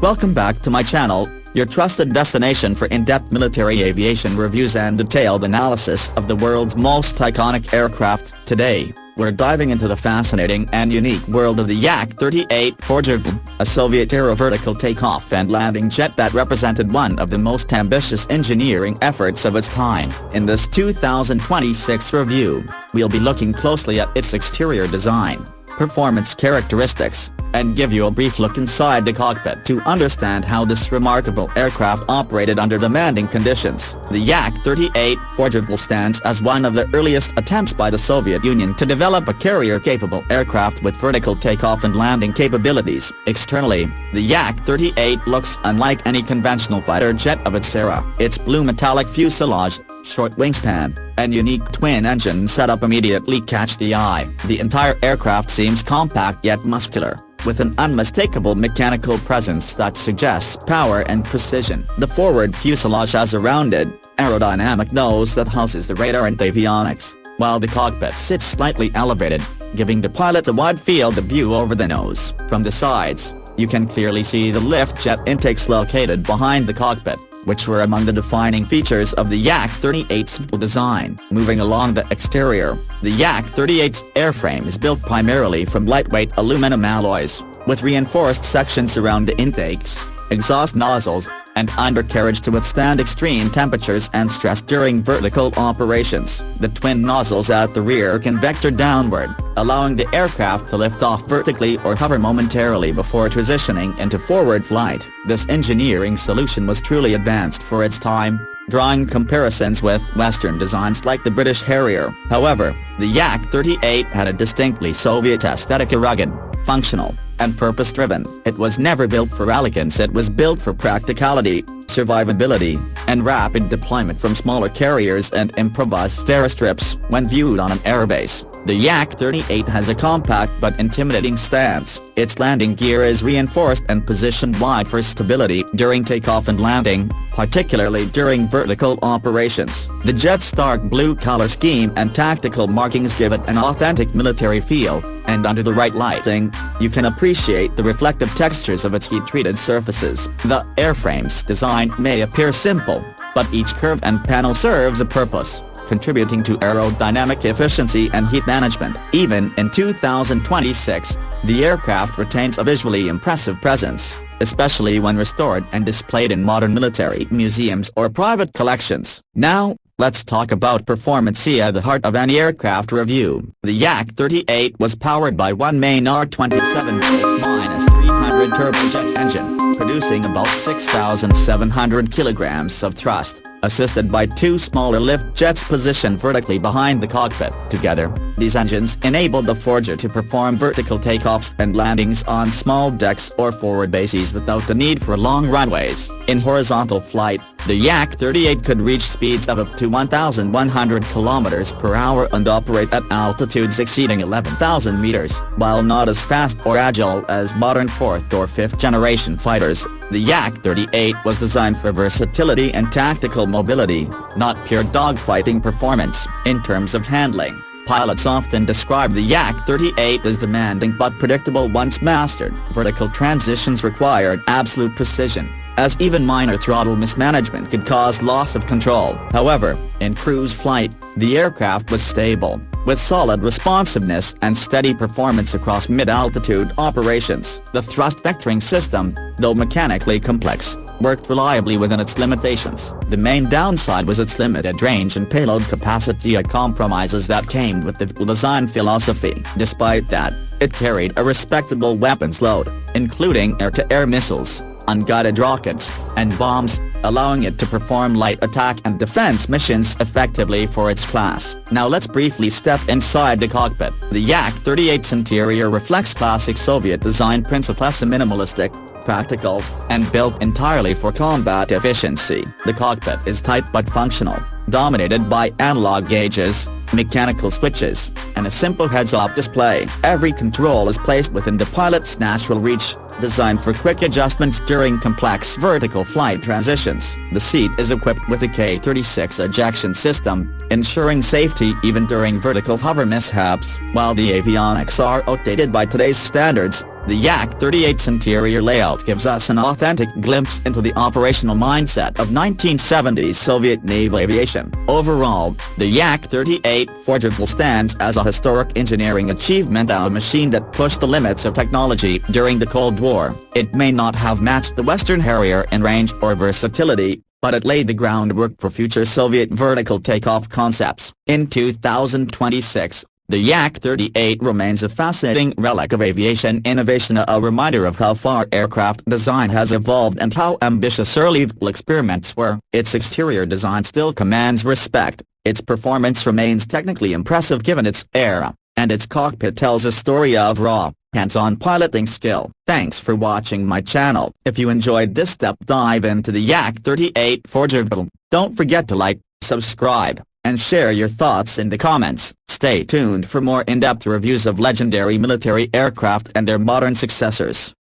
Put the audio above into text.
Welcome back to my channel, your trusted destination for in-depth military aviation reviews and detailed analysis of the world's most iconic aircraft. Today, we're diving into the fascinating and unique world of the Yak-38 Forger VTOL, a Soviet-era vertical takeoff and landing jet that represented one of the most ambitious engineering efforts of its time. In this 2026 review, we'll be looking closely at its exterior design, performance characteristics, and give you a brief look inside the cockpit to understand how this remarkable aircraft operated under demanding conditions. The Yak-38 Forger VTOL stands as one of the earliest attempts by the Soviet Union to develop a carrier-capable aircraft with vertical takeoff and landing capabilities. Externally, the Yak-38 looks unlike any conventional fighter jet of its era. Its blue metallic fuselage, short wingspan, and unique twin-engine setup immediately catch the eye. The entire aircraft seems compact yet muscular, with an unmistakable mechanical presence that suggests power and precision. The forward fuselage has a rounded, aerodynamic nose that houses the radar and avionics, while the cockpit sits slightly elevated, giving the pilot a wide field of view over the nose. From the sides, you can clearly see the lift jet intakes located behind the cockpit, which were among the defining features of the Yak-38's design. Moving along the exterior, the Yak-38's airframe is built primarily from lightweight aluminum alloys, with reinforced sections around the intakes, exhaust nozzles, and undercarriage to withstand extreme temperatures and stress during vertical operations. The twin nozzles at the rear can vector downward, allowing the aircraft to lift off vertically or hover momentarily before transitioning into forward flight. This engineering solution was truly advanced for its time, drawing comparisons with Western designs like the British Harrier. However, the Yak-38 had a distinctly Soviet aesthetic: rugged, functional, and purpose-driven. It was never built for elegance, it was built for practicality, survivability, and rapid deployment from smaller carriers and improvised airstrips. When viewed on an airbase, the Yak-38 has a compact but intimidating stance. Its landing gear is reinforced and positioned wide for stability during takeoff and landing, particularly during vertical operations. The jet's stark blue color scheme and tactical markings give it an authentic military feel, and under the right lighting, you can appreciate the reflective textures of its heat-treated surfaces. The airframe's design may appear simple, but each curve and panel serves a purpose, contributing to aerodynamic efficiency and heat management. Even in 2026, the aircraft retains a visually impressive presence, especially when restored and displayed in modern military museums or private collections. Now, let's talk about performance at the heart of any aircraft review. The Yak-38 was powered by one main R-27-300 turbojet engine, producing about 6,700 kilograms of thrust, assisted by two smaller lift jets positioned vertically behind the cockpit. Together, these engines enabled the Forger to perform vertical takeoffs and landings on small decks or forward bases without the need for long runways. In horizontal flight, the Yak-38 could reach speeds of up to 1,100 kilometers per hour and operate at altitudes exceeding 11,000 meters. While not as fast or agile as modern 4th or 5th generation fighters, the Yak-38 was designed for versatility and tactical mobility, not pure dogfighting performance. In terms of handling, pilots often describe the Yak-38 as demanding but predictable once mastered. Vertical transitions required absolute precision, as even minor throttle mismanagement could cause loss of control. However, in cruise flight, the aircraft was stable, with solid responsiveness and steady performance across mid-altitude operations. The thrust vectoring system, though mechanically complex, worked reliably within its limitations. The main downside was its limited range and payload capacity, a compromises that came with the design philosophy. Despite that, it carried a respectable weapons load, including air-to-air missiles, unguided rockets, and bombs, allowing it to perform light attack and defense missions effectively for its class. Now let's briefly step inside the cockpit. The Yak-38's interior reflects classic Soviet design principles: minimalistic, practical, and built entirely for combat efficiency. The cockpit is tight but functional, dominated by analog gauges, mechanical switches, and a simple heads-up display. Every control is placed within the pilot's natural reach, designed for quick adjustments during complex vertical flight transitions. The seat is equipped with a K-36 ejection system, ensuring safety even during vertical hover mishaps. While the avionics are outdated by today's standards, The Yak-38's interior layout gives us an authentic glimpse into the operational mindset of 1970s Soviet naval aviation. Overall, the Yak-38 Forger VTOL stands as a historic engineering achievement, a machine that pushed the limits of technology during the Cold War. It may not have matched the Western Harrier in range or versatility, but it laid the groundwork for future Soviet vertical takeoff concepts. In 2026, the Yak-38 remains a fascinating relic of aviation innovation, a reminder of how far aircraft design has evolved and how ambitious early VTOL experiments were. Its exterior design still commands respect, its performance remains technically impressive given its era, and its cockpit tells a story of raw, hands-on piloting skill. Thanks for watching my channel. If you enjoyed this deep dive into the Yak-38 Forger VTOL, don't forget to like, subscribe, and share your thoughts in the comments. Stay tuned for more in-depth reviews of legendary military aircraft and their modern successors.